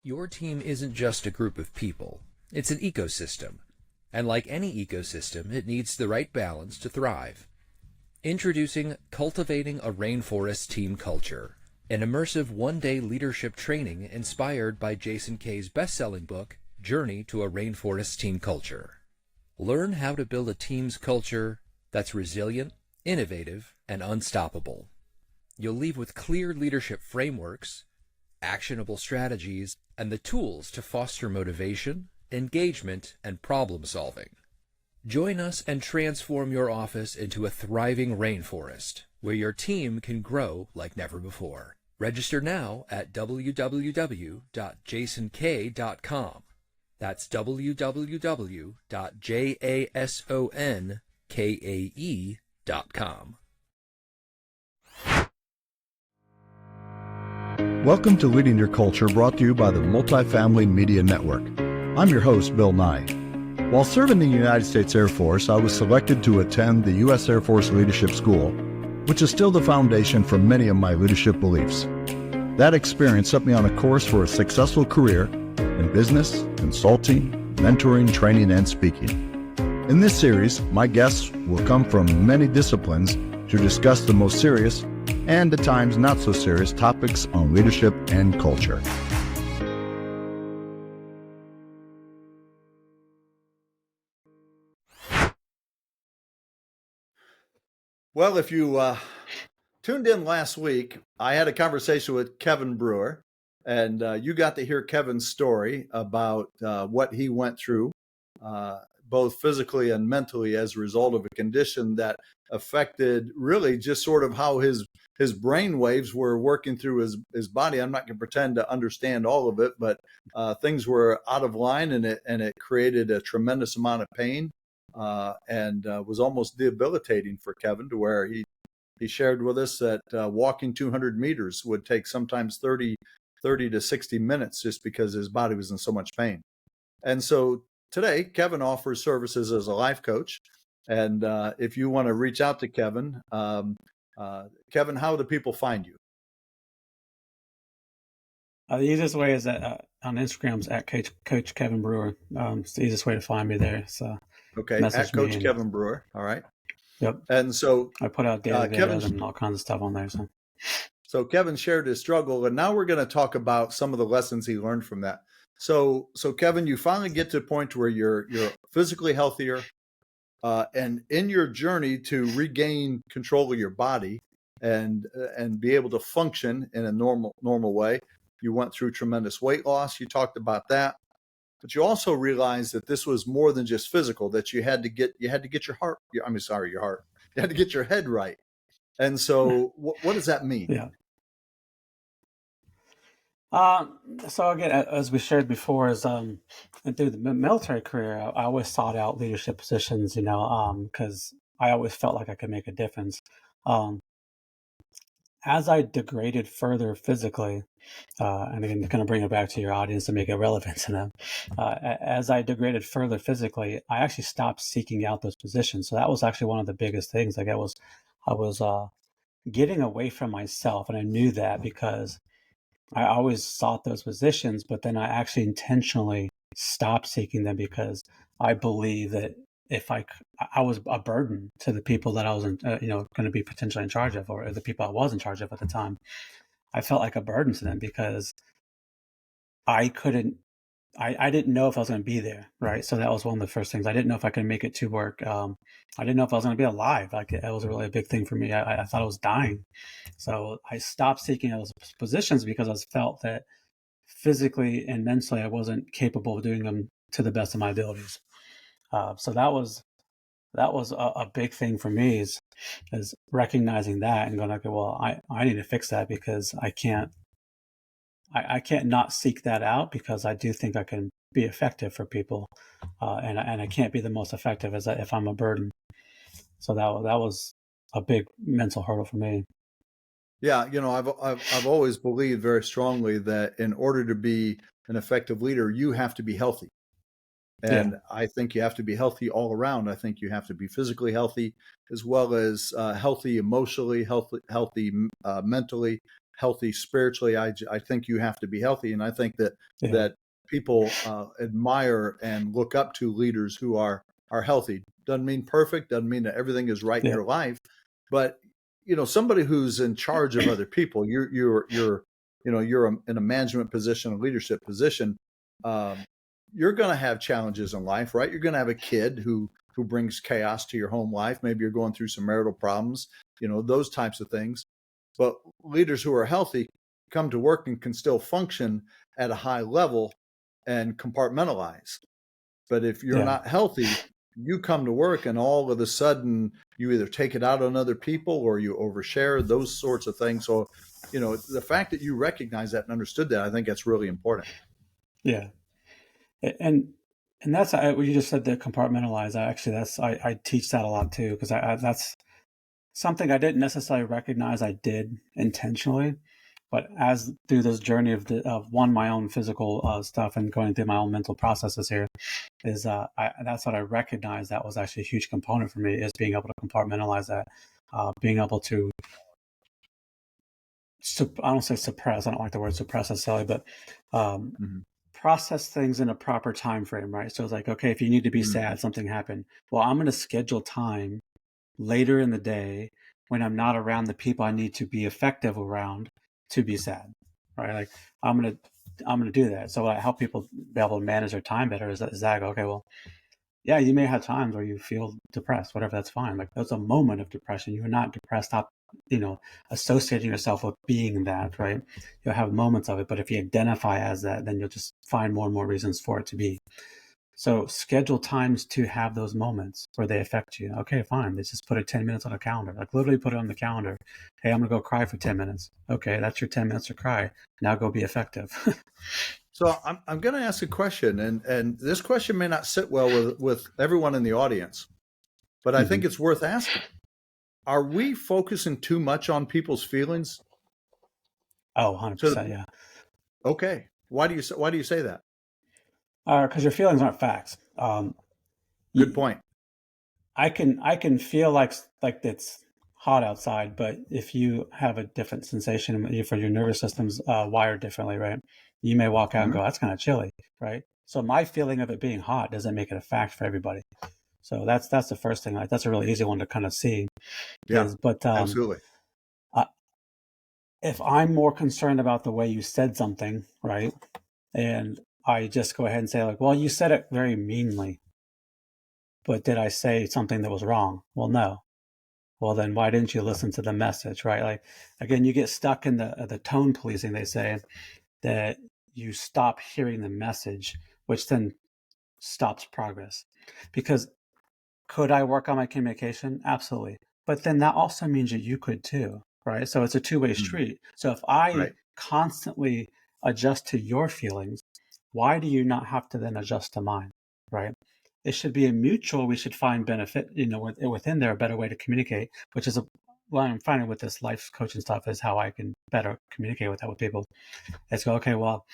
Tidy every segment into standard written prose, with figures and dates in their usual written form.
Your team isn't just a group of people, it's an ecosystem. And like any ecosystem, it needs the right balance to thrive. Introducing Cultivating a Rainforest Team Culture, an immersive one-day leadership training inspired by Jason Kay's best-selling book, Journey to a Rainforest Team Culture. Learn how to build a team's culture that's resilient, innovative, and unstoppable. You'll leave with clear leadership frameworks, actionable strategies, and the tools to foster motivation, engagement, and problem solving. Join us and transform your office into a thriving rainforest where your team can grow like never before. Register now at www.jasonk.com. That's www.jasonkae.com. Welcome to Leading Your Culture, brought to you by the Multifamily Media Network. I'm your host, Bill Nye. While serving in the United States Air Force, I was selected to attend the U.S. Air Force Leadership School, which is still the foundation for many of my leadership beliefs. That experience set me on a course for a successful career in business, consulting, mentoring, training, and speaking. In this series, my guests will come from many disciplines to discuss the most serious and at times not so serious topics on leadership and culture. Well, if you tuned in last week, I had a conversation with Kevin Brewer, and you got to hear Kevin's story about what he went through, both physically and mentally, as a result of a condition that affected really just sort of how his brain waves were working through his body. I'm not going to pretend to understand all of it, but things were out of line, and it created a tremendous amount of pain, and was almost debilitating for Kevin, to where he shared with us that walking 200 meters would take sometimes 30 to 60 minutes just because his body was in so much pain. And so today, Kevin offers services as a life coach. And if you want to reach out to Kevin, Kevin, how do people find you? The easiest way is on Instagram is at Coach Kevin Brewer. It's the easiest way to find me there. So okay, at Coach Kevin Brewer. All right. Yep. And so I put out daily videos and all kinds of stuff on there. So Kevin shared his struggle, and now we're going to talk about some of the lessons he learned from that. So Kevin, you finally get to a point where you're physically healthier, and in your journey to regain control of your body and be able to function in a normal way, you went through tremendous weight loss. You talked about that, but you also realized that this was more than just physical. That you had to get your heart. You had to get your head right. And so, what does that mean? Yeah. So again, as we shared before, is through the military career, I always sought out leadership positions, because I always felt like I could make a difference. As I degraded further physically, and again, kind of bring it back to your audience to make it relevant to them. As I degraded further physically, I actually stopped seeking out those positions. So that was actually one of the biggest things. Like I was getting away from myself, and I knew that because I always sought those positions, but then I actually intentionally stopped seeking them because I believe that if I was a burden to the people that I was, going to be potentially in charge of, or the people I was in charge of at the time. I felt like a burden to them because I didn't know if I was going to be there, right? So that was one of the first things. I didn't know if I could make it to work. I didn't know if I was going to be alive. Like that was really a big thing for me. I thought I was dying. So I stopped seeking those positions because I felt that physically and mentally I wasn't capable of doing them to the best of my abilities. So that was a big thing for me is recognizing that and going, okay, well, I need to fix that because I can't not seek that out because I do think I can be effective for people, and I can't be the most effective if I'm a burden. So that was a big mental hurdle for me. Yeah, I've always believed very strongly that in order to be an effective leader, you have to be healthy. And yeah. I think you have to be healthy all around. I think you have to be physically healthy as well as healthy emotionally, healthy mentally, healthy spiritually. I think you have to be healthy. And I think that, that people admire and look up to leaders who are healthy. Doesn't mean perfect, doesn't mean that everything is right in your life, but somebody who's in charge of other people, you're in a management position, a leadership position, you're going to have challenges in life, right? You're going to have a kid who brings chaos to your home life. Maybe you're going through some marital problems, those types of things. But leaders who are healthy come to work and can still function at a high level and compartmentalize. But if you're not healthy, you come to work and all of a sudden you either take it out on other people or you overshare, those sorts of things. So, the fact that you recognize that and understood that, I think that's really important. Yeah. And that's what you just said, the compartmentalize. I teach that a lot too, because that's something I didn't necessarily recognize I did intentionally, but as through this journey of my own physical stuff and going through my own mental processes here, is that's what I recognized that was actually a huge component for me, is being able to compartmentalize that, being able to I don't say suppress. I don't like the word suppress necessarily, but process things in a proper time frame, right? So it's like, okay, if you need to be sad, something happened. Well, I'm going to schedule time later in the day when I'm not around the people I need to be effective around to be sad, right? Like I'm going to do that. So I help people be able to manage their time better. Is that I go, okay, well, yeah, you may have times where you feel depressed, whatever, that's fine. Like that's a moment of depression. You're not depressed. Stop, associating yourself with being that, right? You'll have moments of it, but if you identify as that, then you'll just find more and more reasons for it to be. So schedule times to have those moments where they affect you. Okay, fine. Let's just put it 10 minutes on a calendar. Like literally put it on the calendar. Hey, I'm going to go cry for 10 minutes. Okay, that's your 10 minutes to cry. Now go be effective. So I'm going to ask a question, and this question may not sit well with everyone in the audience, but I think it's worth asking. Are we focusing too much on people's feelings? Oh, 100%, yeah. Okay. Why do you say that? Because your feelings aren't facts. Good point. I can feel like it's hot outside, but if you have a different sensation for your nervous system's wired differently, right? You may walk out and go, that's kind of chilly, right? So my feeling of it being hot doesn't make it a fact for everybody. So that's the first thing. Like that's a really easy one to kind of see. Yeah, but absolutely. If I'm more concerned about the way you said something, right, and I just go ahead and say like, well, you said it very meanly, but did I say something that was wrong? Well, no. Well, then why didn't you listen to the message, right? Like, again, you get stuck in the tone policing, they say, that you stop hearing the message, which then stops progress. Because could I work on my communication? Absolutely. But then that also means that you could too, right? So it's a two-way street. So if I constantly adjust to your feelings, why do you not have to then adjust to mine, right? It should be a mutual. We should find benefit, within there, a better way to communicate, which is what I'm finding with this life coaching stuff is how I can better communicate with people. It's go, okay, well,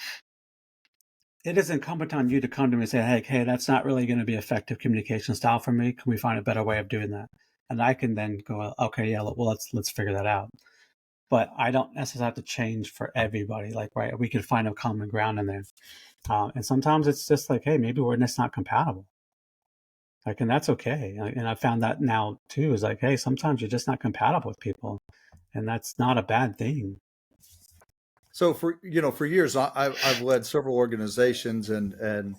it is incumbent on you to come to me and say, hey, that's not really going to be effective communication style for me. Can we find a better way of doing that? And I can then go, okay, yeah, well, let's figure that out. But I don't necessarily have to change for everybody. Like, right, we could find a common ground in there. And sometimes it's just like, hey, maybe we're just not compatible. Like, and that's okay. And I found that now too, is like, hey, sometimes you're just not compatible with people, and that's not a bad thing. So for years, I've led several organizations, and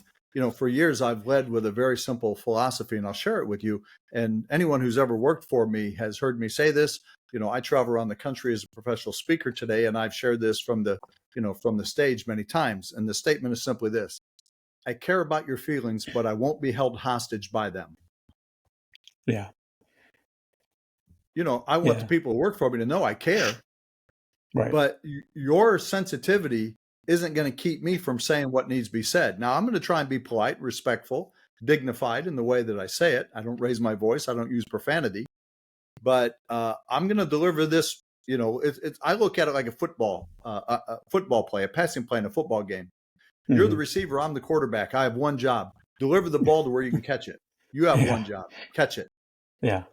for years I've led with a very simple philosophy, and I'll share it with you. And anyone who's ever worked for me has heard me say this. I travel around the country as a professional speaker today, and I've shared this from the stage many times. And the statement is simply this: I care about your feelings, but I won't be held hostage by them. Yeah. I want the people who work for me to know I care. Right. But your sensitivity isn't going to keep me from saying what needs to be said. Now, I'm going to try and be polite, respectful, dignified in the way that I say it. I don't raise my voice. I don't use profanity. But I'm going to deliver this. I look at it like a football play, a passing play in a football game. You're the receiver. I'm the quarterback. I have one job: deliver the ball to where you can catch it. You have one job: catch it. Yeah.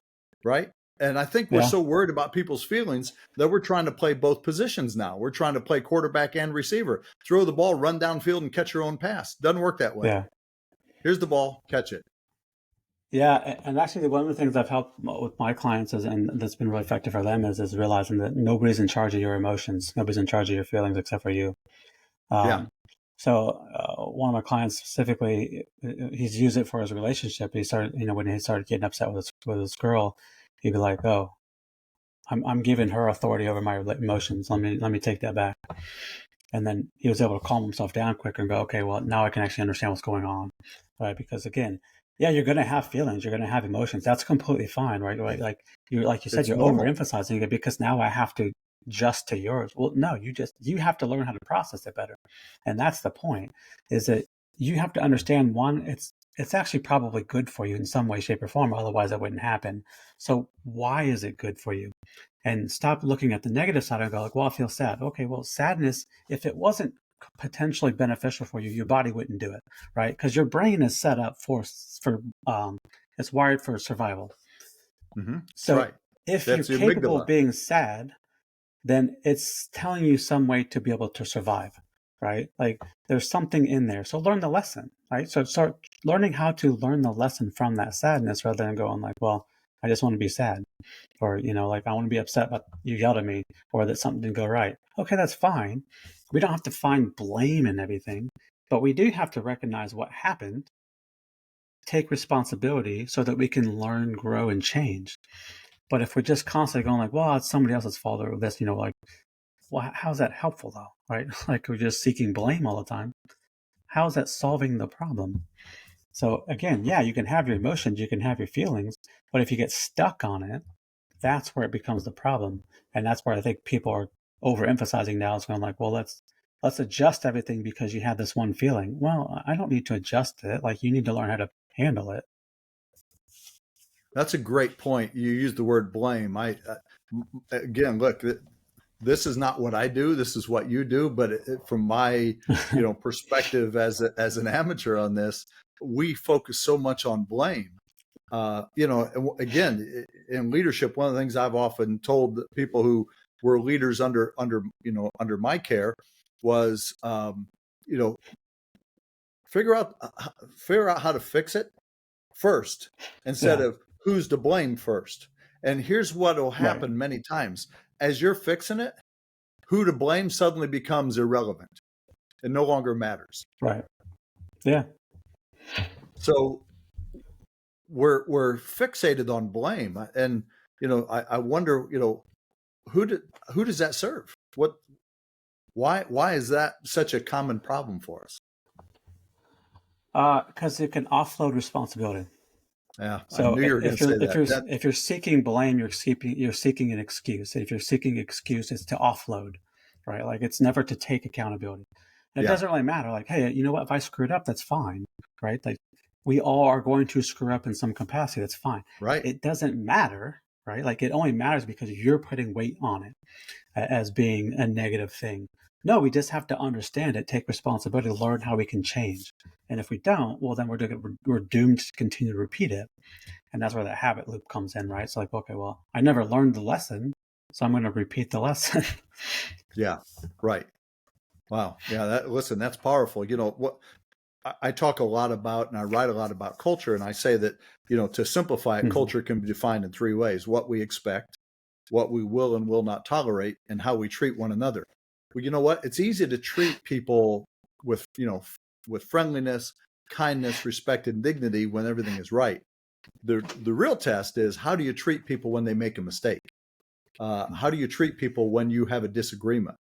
Right. And I think we're Yeah. so worried about people's feelings that we're trying to play both positions now. We're trying to play quarterback and receiver. Throw the ball, run downfield, and catch your own pass. Doesn't work that way. Yeah. Here's the ball, catch it. Yeah. And actually, one of the things I've helped with my clients is, and that's been really effective for them is realizing that nobody's in charge of your emotions. Nobody's in charge of your feelings except for you. Yeah. So one of my clients specifically, he's used it for his relationship. He started, when he started getting upset with his girl, he'd be like, "Oh, I'm giving her authority over my emotions. Let me take that back." And then he was able to calm himself down quicker and go, "Okay, well now I can actually understand what's going on," right? Because again, yeah, you're going to have feelings, you're going to have emotions. That's completely fine, right? Right? Like you said, It's you're normal. overemphasizing it because now I have to adjust to yours. Well, no, you have to learn how to process it better, and that's the point. Is that you have to understand one, it's actually probably good for you in some way, shape, or form. Otherwise, that wouldn't happen. So why is it good for you? And stop looking at the negative side and go like, well, I feel sad. Okay, well, sadness, if it wasn't potentially beneficial for you, your body wouldn't do it, right? Because your brain is set up for it's wired for survival. That's So right. if you're That's the capable of amygdala. being sad, then it's telling you some way to be able to survive, right? Like there's something in there. So learn the lesson, right? So start learning how to learn the lesson from that sadness rather than going like, well, I just want to be sad. Or, like I want to be upset about you yelled at me or that something didn't go right. Okay, that's fine. We don't have to find blame in everything, but we do have to recognize what happened, take responsibility so that we can learn, grow, and change. But if we're just constantly going like, well, it's somebody else's fault or this, like, well, how's that helpful though, right? Like we're just seeking blame all the time. How is that solving the problem? So again, yeah, you can have your emotions, you can have your feelings, but if you get stuck on it, that's where it becomes the problem. And that's where I think people are overemphasizing now. It's going like, well, let's adjust everything because you had this one feeling. Well, I don't need to adjust it. Like you need to learn how to handle it. That's a great point. You use the word blame. Again, look, this is not what I do. This is what you do. But from my, perspective as an amateur on this, we focus so much on blame. Again, in leadership, one of the things I've often told people who were leaders under my care was, figure out how to fix it first instead Yeah. of who's to blame first. And here's what will Right. happen many times. As you're fixing it, who to blame suddenly becomes irrelevant and no longer matters. Right. Yeah. So we're fixated on blame. And, I wonder, who does that serve? Why is that such a common problem for us? Because it can offload responsibility. Yeah, I So knew you were going to say that. if you're seeking blame, you're seeking an excuse. If you're seeking excuse, it's to offload, right? Like it's never to take accountability. And it Yeah, doesn't really matter. Like, hey, you know what? If I screwed up, that's fine, right? Like we all are going to screw up in some capacity. That's fine. right. It doesn't matter, right? Like it only matters because you're putting weight on it as being a negative thing. No, we just have to understand it, take responsibility, learn how we can change. And if we don't, well, then we're doomed to continue to repeat it. And that's where that habit loop comes in, right? So like, okay, well, I never learned the lesson, so I'm going to repeat the lesson. Yeah, right. Wow. Yeah, listen, that's powerful. What I talk a lot about and I write a lot about culture, and I say that, to simplify it, culture can be defined in three ways: what we expect, what we will and will not tolerate, and how we treat one another. Well, you know what? It's easy to treat people with, with friendliness, kindness, respect, and dignity when everything is right. The real test is, how do you treat people when they make a mistake? How do you treat people when you have a disagreement?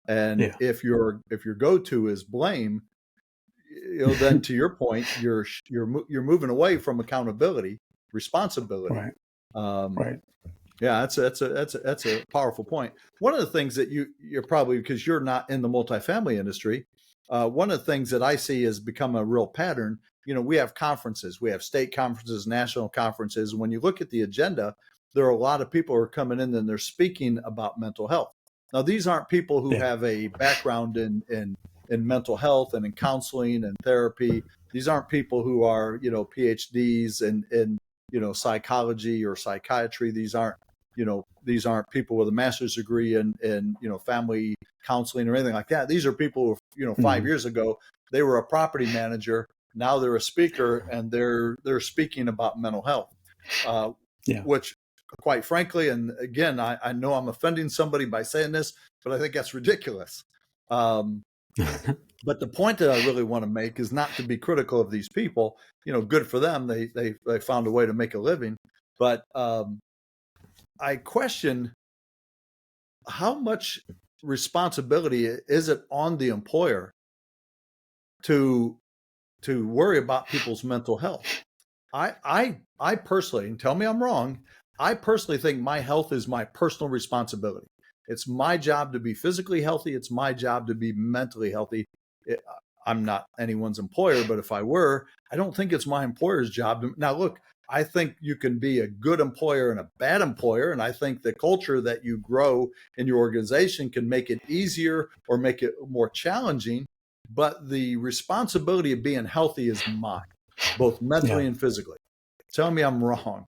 And Yeah. if your go-to is blame, then to your point, you're moving away from accountability, responsibility. Right. Um, Right. yeah, that's a powerful point. One of the things that you're probably, because you're not in the multifamily industry, one of the things that I see has become a real pattern. We have conferences, we have state conferences, national conferences. When you look at the agenda, there are a lot of people who are coming in and they're speaking about mental health. Now, these aren't people who Yeah. have a background in mental health and in counseling and therapy. These aren't people who are, PhDs and psychology or psychiatry. These aren't people with a master's degree in family counseling or anything like that. These are people who, 5 years ago, they were a property manager. Now they're a speaker, and they're speaking about mental health, which, quite frankly, and again, I know I'm offending somebody by saying this, but I think that's ridiculous. But the point that I really want to make is not to be critical of these people. Good for them. They found a way to make a living. But I question how much responsibility is it on the employer to worry about people's mental health. I personally, and tell me I'm wrong, I personally think my health is my personal responsibility. It's my job to be physically healthy. It's my job to be mentally healthy. I'm not anyone's employer, but if I were, I don't think it's my employer's job to. Now, look, I think you can be a good employer and a bad employer, and I think the culture that you grow in your organization can make it easier or make it more challenging. But the responsibility of being healthy is mine, both mentally and physically. Tell me I'm wrong.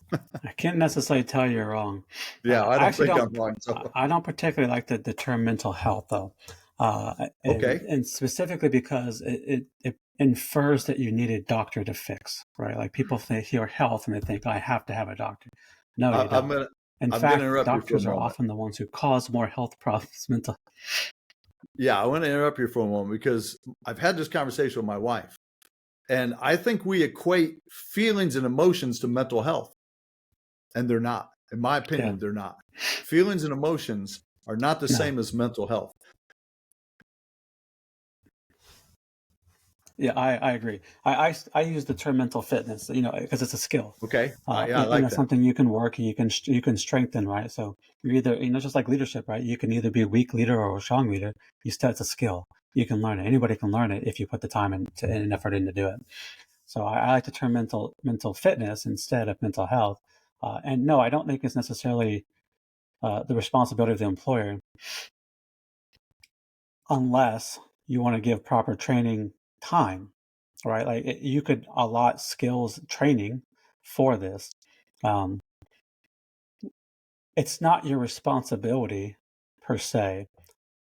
I can't necessarily tell you're wrong. Yeah, I don't think I'm wrong. So. I don't particularly like the term mental health, though. Okay. And specifically because it infers that you need a doctor to fix, right? Like people hear health and they think, I have to have a doctor. No, you don't. In fact, doctors are often the ones who cause more health problems. Yeah, I want to interrupt you for a moment because I've had this conversation with my wife, and I think we equate feelings and emotions to mental health, and they're not. In my opinion, they're not. Feelings and emotions are not the same as mental health. Yeah, I agree. I use the term mental fitness, because it's a skill. Okay. Yeah, I like that. Something you can work and you can strengthen, right? So you're either, just like leadership, right? You can either be a weak leader or a strong leader. It's a skill. You can learn it. Anybody can learn it if you put the time and effort in to do it. So I like the term mental fitness instead of mental health. And no, I don't think it's necessarily the responsibility of the employer, unless you want to give proper training time, right? Like you could allot skills training for this. It's not your responsibility per se,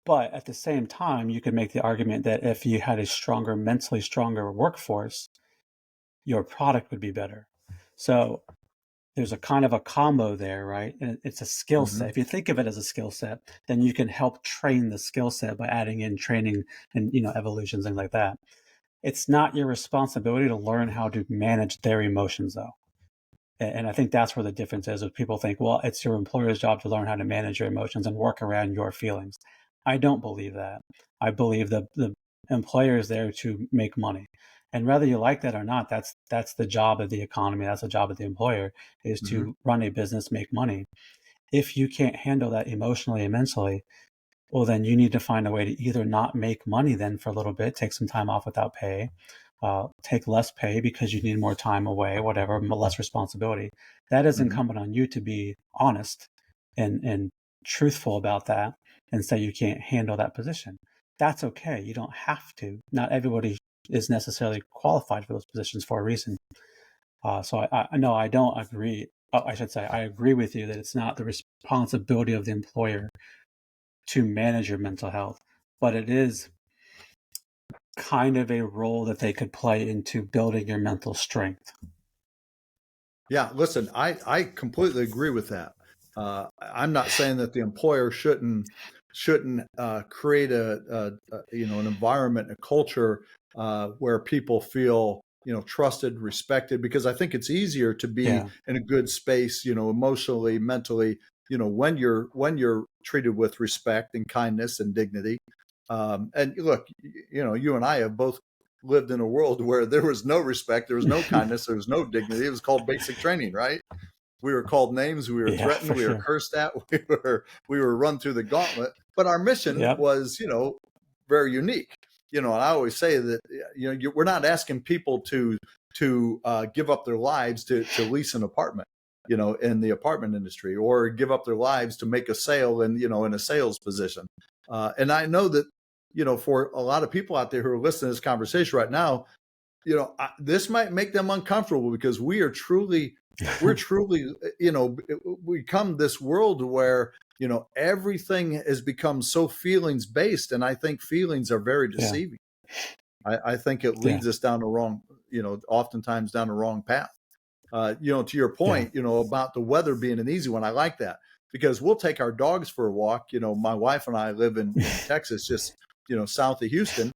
but at the same time, you could make the argument that if you had a mentally stronger workforce, your product would be better. So there's a kind of a combo there, right? And it's a skill set. If you think of it as a skill set, then you can help train the skill set by adding in training and, evolutions, things like that. It's not your responsibility to learn how to manage their emotions, though. And I think that's where the difference is. People think, well, it's your employer's job to learn how to manage your emotions and work around your feelings. I don't believe that. I believe the employer is there to make money. And whether you like that or not, that's the job of the economy. That's the job of the employer, is to run a business, make money. If you can't handle that emotionally and mentally, well, then you need to find a way to either not make money then for a little bit, take some time off without pay, take less pay because you need more time away, whatever, less responsibility. That is incumbent on you to be honest and truthful about that and say you can't handle that position. That's okay. You don't have to. Not everybody is necessarily qualified for those positions for a reason. So I don't agree. I should say I agree with you that it's not the responsibility of the employer to manage your mental health, but it is kind of a role that they could play into building your mental strength. Yeah, listen, I completely agree with that. I'm not saying that the employer shouldn't create an environment, a culture where people feel trusted, respected, because I think it's easier to be in a good space, emotionally, mentally, when you're treated with respect and kindness and dignity. And look, you and I have both lived in a world where there was no respect, there was no kindness, there was no dignity. It was called basic training, right? We were called names, we were threatened, we were cursed at, we were run through the gauntlet. But our mission was, very unique. And I always say that we're not asking people to give up their lives to lease an apartment, in the apartment industry, or give up their lives to make a sale in a sales position. And I know that for a lot of people out there who are listening to this conversation right now, this might make them uncomfortable because we're truly, we come this world where, everything has become so feelings based. And I think feelings are very deceiving. I think it leads us down the wrong, oftentimes down the wrong path. To your point, about the weather being an easy one. I like that because we'll take our dogs for a walk. My wife and I live in Texas, just, south of Houston.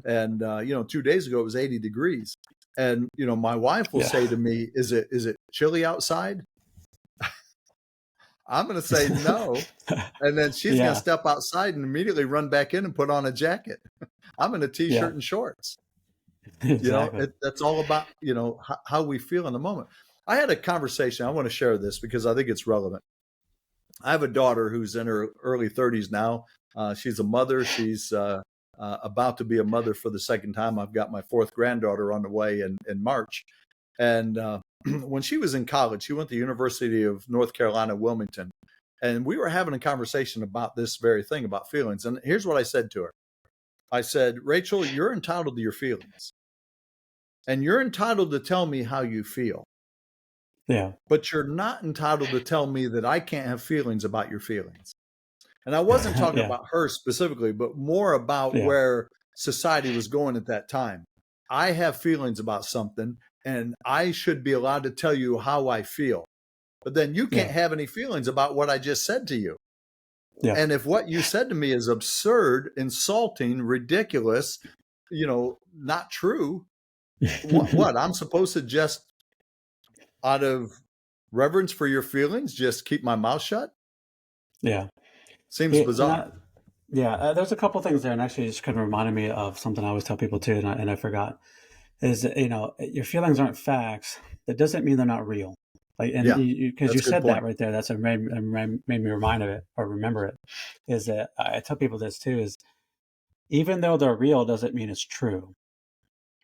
And, 2 days ago, it was 80 degrees. And, my wife will say to me, is it chilly outside? I'm going to say no. And then she's going to step outside and immediately run back in and put on a jacket. I'm in a t-shirt and shorts. Exactly. That's all about, how we feel in the moment. I had a conversation. I want to share this because I think it's relevant. I have a daughter who's in her early 30s now. She's a mother. She's about to be a mother for the second time. I've got my fourth granddaughter on the way in March. And when she was in college, she went to the University of North Carolina, Wilmington. And we were having a conversation about this very thing, about feelings. And here's what I said to her. I said, Rachel, you're entitled to your feelings. And you're entitled to tell me how you feel. Yeah. But you're not entitled to tell me that I can't have feelings about your feelings. And I wasn't talking about her specifically, but more about where society was going at that time. I have feelings about something, and I should be allowed to tell you how I feel. But then you can't have any feelings about what I just said to you. Yeah. And if what you said to me is absurd, insulting, ridiculous, not true, what? I'm supposed to just, out of reverence for your feelings, just keep my mouth shut? Yeah. Seems bizarre. There's a couple things there, and actually it just kind of reminded me of something I always tell people too, and I forgot, is that, your feelings aren't facts. That doesn't mean they're not real. Like, and because you said that right there, that's what made me remind of it or remember it, is that I tell people this too, is even though they're real doesn't mean it's true.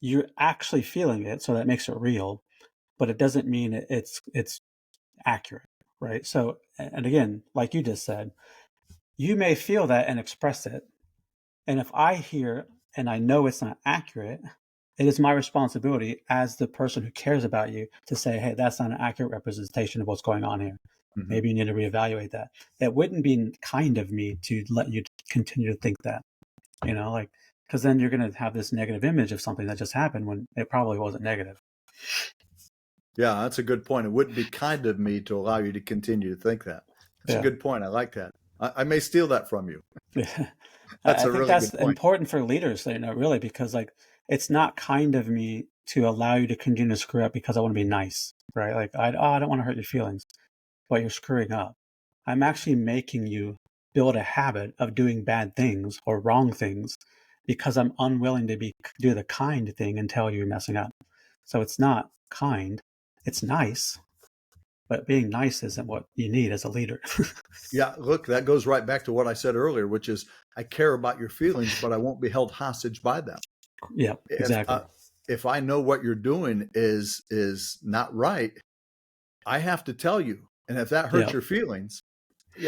You're actually feeling it, so that makes it real, but it doesn't mean it's accurate, right? So, and again, like you just said, you may feel that and express it. And if I hear and I know it's not accurate, it is my responsibility as the person who cares about you to say, hey, that's not an accurate representation of what's going on here. Mm-hmm. Maybe you need to reevaluate that. It wouldn't be kind of me to let you continue to think that, because then you're going to have this negative image of something that just happened when it probably wasn't negative. Yeah, that's a good point. It wouldn't be kind of me to allow you to continue to think that. That's a good point. I like that. I may steal that from you. Yeah. I think that's important for leaders, really, because it's not kind of me to allow you to continue to screw up because I want to be nice, right? Like, I don't want to hurt your feelings, but you're screwing up. I'm actually making you build a habit of doing bad things or wrong things because I'm unwilling to do the kind thing and tell you you're messing up. So it's not kind, it's nice. But being nice isn't what you need as a leader. Yeah, look, that goes right back to what I said earlier, which is I care about your feelings, but I won't be held hostage by them. Yeah, exactly. If I know what you're doing is not right, I have to tell you. And if that hurts your feelings,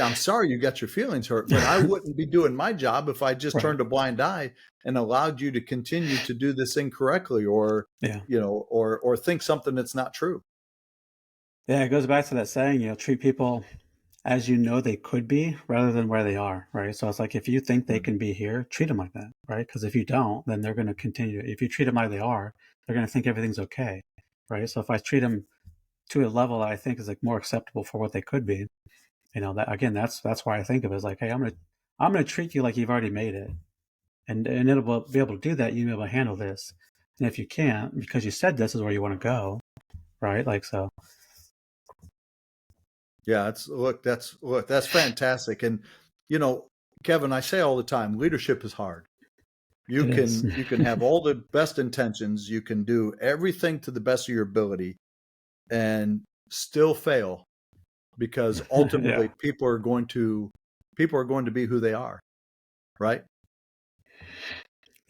I'm sorry you got your feelings hurt, but I wouldn't be doing my job if I just turned a blind eye and allowed you to continue to do this incorrectly or think something that's not true. Yeah, it goes back to that saying, treat people as they could be rather than where they are, right? So it's like, if you think they can be here, treat them like that, right? Because if you don't, then they're going to continue. If you treat them like they are, they're going to think everything's okay, right? So if I treat them to a level that I think is more acceptable for what they could be, that again, that's why I think of it as like, hey, I'm gonna treat you like you've already made it, and it'll be able to do that. You'll be able to handle this, and if you can't, because you said this is where you want to go, right? Like so. Yeah, that's fantastic. And, Kevin, I say all the time, leadership is hard. You can have all the best intentions. You can do everything to the best of your ability and still fail because ultimately people are going to be who they are. Right.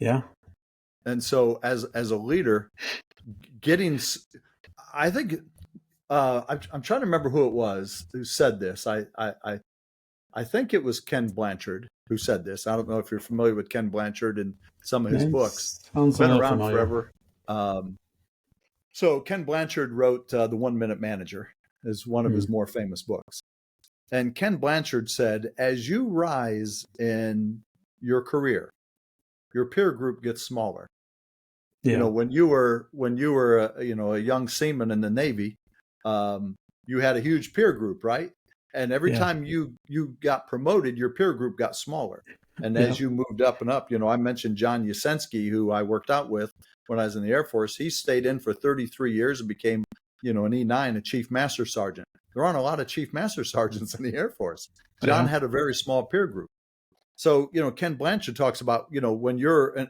Yeah. And so as a leader, I think, I'm trying to remember who it was who said this. I think it was Ken Blanchard who said this. I don't know if you're familiar with Ken Blanchard and some of his books. Sounds been around familiar. forever. Um, so Ken Blanchard wrote The 1 Minute Manager, is one of his more famous books. And Ken Blanchard said, as you rise in your career, your peer group gets smaller. Yeah. You know, when you were a young seaman in the Navy, you had a huge peer group, right? And every time you got promoted, your peer group got smaller. And as you moved up and up, I mentioned John Yasensky, who I worked out with when I was in the Air Force. He stayed in for 33 years and became, an E9, a Chief Master Sergeant. There aren't a lot of Chief Master Sergeants in the Air Force. John had a very small peer group. So, Ken Blanchard talks about, when you're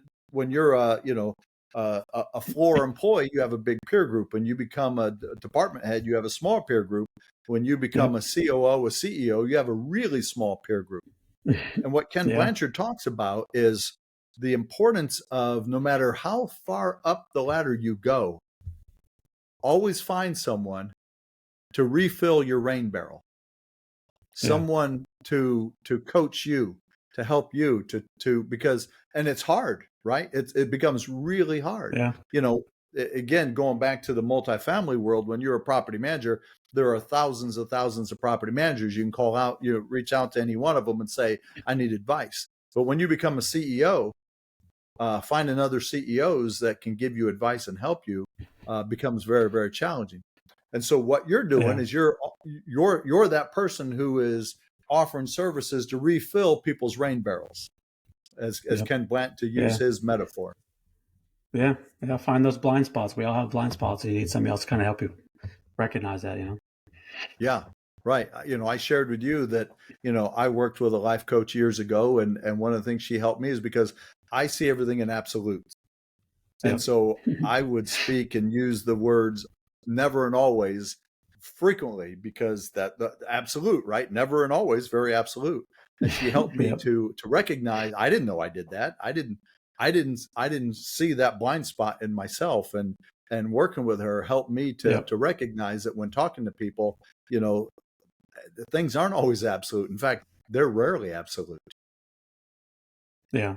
a floor employee, you have a big peer group. When you become a department head, you have a small peer group. When you become a COO, a CEO, you have a really small peer group. And what Ken Blanchard talks about is the importance of, no matter how far up the ladder you go, always find someone to refill your rain barrel, someone to coach you, to help you, because, and it's hard, right? It becomes really hard. Again, going back to the multifamily world, when you're a property manager, there are thousands of property managers. You can call out, reach out to any one of them and say, I need advice. But when you become a CEO, finding other CEOs that can give you advice and help you becomes very, very challenging. And so what you're doing is you're that person who is offering services to refill people's rain barrels, as Ken Blant, to use his metaphor. Yeah. Find those blind spots. We all have blind spots. You need somebody else to kind of help you recognize that, Yeah, right. I shared with you that, I worked with a life coach years ago, and one of the things she helped me is because I see everything in absolutes. And so I would speak and use the words never and always frequently, because the absolute, right? Never and always, very absolute. And she helped me to recognize, I didn't know I did that. I didn't see that blind spot in myself, and working with her helped me to recognize that when talking to people, things aren't always absolute. In fact, they're rarely absolute. Yeah.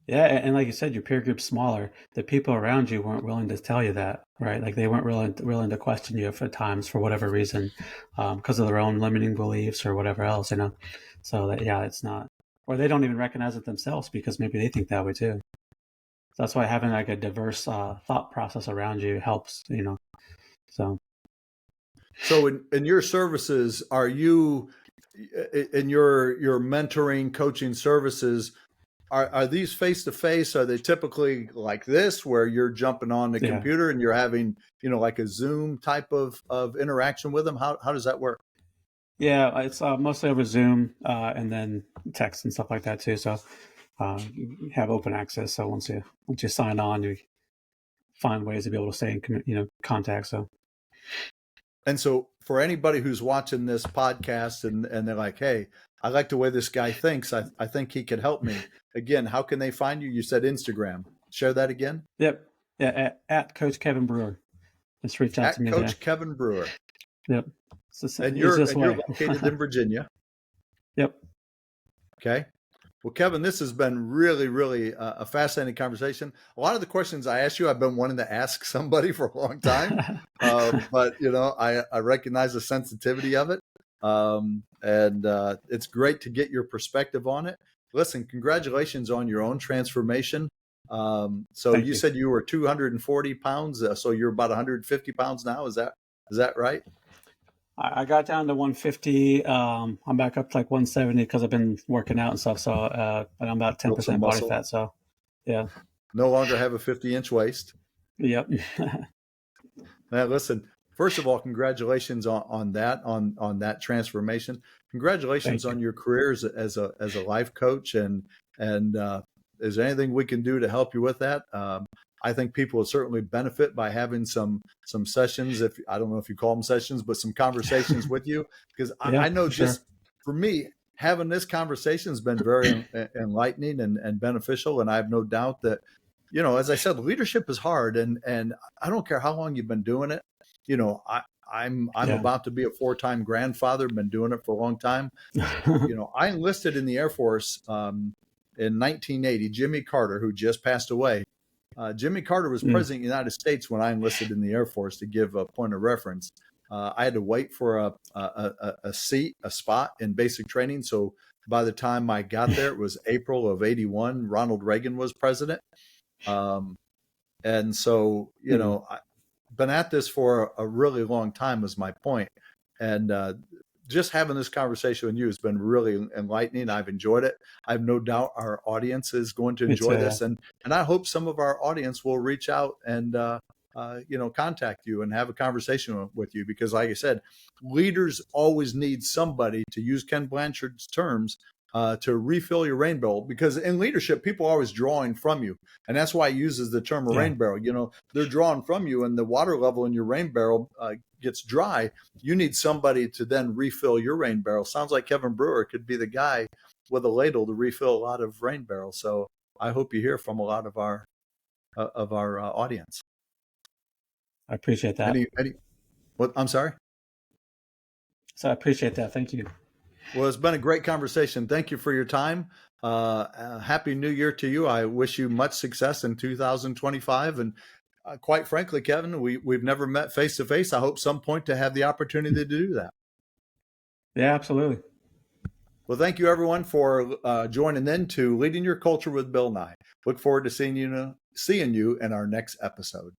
Yeah, and like you said, your peer group's smaller. The people around you weren't willing to tell you that, right? Like they weren't willing to question you at times for whatever reason, because of their own limiting beliefs or whatever else, So that it's not, or they don't even recognize it themselves because maybe they think that way too. So that's why having like a diverse thought process around you helps, So in your services, are you in your mentoring, coaching services? Are these face-to-face? Are they typically like this, where you're jumping on the computer and you're having, like a Zoom type of interaction with them? How does that work? Yeah, it's mostly over Zoom and then text and stuff like that too. So you have open access. So once you sign on, you find ways to be able to stay in contact. So. And so for anybody who's watching this podcast and they're like, hey, I like the way this guy thinks, I think he could help me. Again, how can they find you? You said Instagram. Share that again. Yep. Yeah, at Coach Kevin Brewer. Just reach out to me. Coach Kevin Brewer. Yep. And you're located in Virginia. Yep. Okay. Well, Kevin, this has been really, really a fascinating conversation. A lot of the questions I asked you, I've been wanting to ask somebody for a long time, but I recognize the sensitivity of it, and it's great to get your perspective on it. Listen, congratulations on your own transformation. So you said you were 240 pounds, so you're about 150 pounds now. Is that right? I got down to 150. I'm back up to like 170 because I've been working out and stuff. So I'm about 10% body fat. So yeah. No longer have a 50-inch waist. Yep. Now, listen, first of all, congratulations on that transformation. Congratulations on your careers as a life coach. And is there anything we can do to help you with that? I think people will certainly benefit by having some sessions. If I don't know if you call them sessions, but some conversations with you, because I know just for me, having this conversation has been very enlightening and beneficial. And I have no doubt that, as I said, leadership is hard, and I don't care how long you've been doing it. I'm about to be a 4-time grandfather, been doing it for a long time. I enlisted in the Air Force in 1980. Jimmy Carter, who just passed away, Jimmy Carter was president of the United States when I enlisted in the Air Force. To give a point of reference, I had to wait for a spot in basic training. So by the time I got there, it was April of '81. Ronald Reagan was president. And so, I've been at this for a really long time is my point. And just having this conversation with you has been really enlightening. I've enjoyed it. I have no doubt our audience is going to enjoy this. And I hope some of our audience will reach out and, contact you and have a conversation with you, because like I said, leaders always need somebody, to use Ken Blanchard's terms, to refill your rain barrel, because in leadership, people are always drawing from you. And that's why he uses the term rain barrel. They're drawing from you, and the water level in your rain barrel gets dry. You need somebody to then refill your rain barrel. Sounds like Kevin Brewer could be the guy with a ladle to refill a lot of rain barrels. So I hope you hear from a lot of our audience. I appreciate that. What? I'm sorry? So I appreciate that. Thank you. Well, it's been a great conversation. Thank you for your time. Happy New Year to you. I wish you much success in 2025. And quite frankly, Kevin, we've never met face to face. I hope some point to have the opportunity to do that. Yeah, absolutely. Well, thank you everyone for joining in to Leading Your Culture with Bill Nye. Look forward to seeing you in our next episode.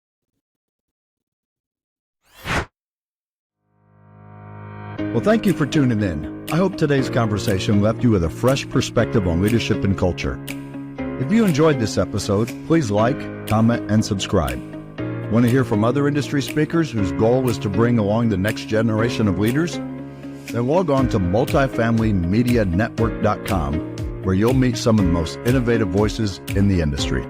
Well, thank you for tuning in. I hope today's conversation left you with a fresh perspective on leadership and culture. If you enjoyed this episode, please like, comment, and subscribe. Want to hear from other industry speakers whose goal is to bring along the next generation of leaders? Then log on to multifamilymedianetwork.com, where you'll meet some of the most innovative voices in the industry.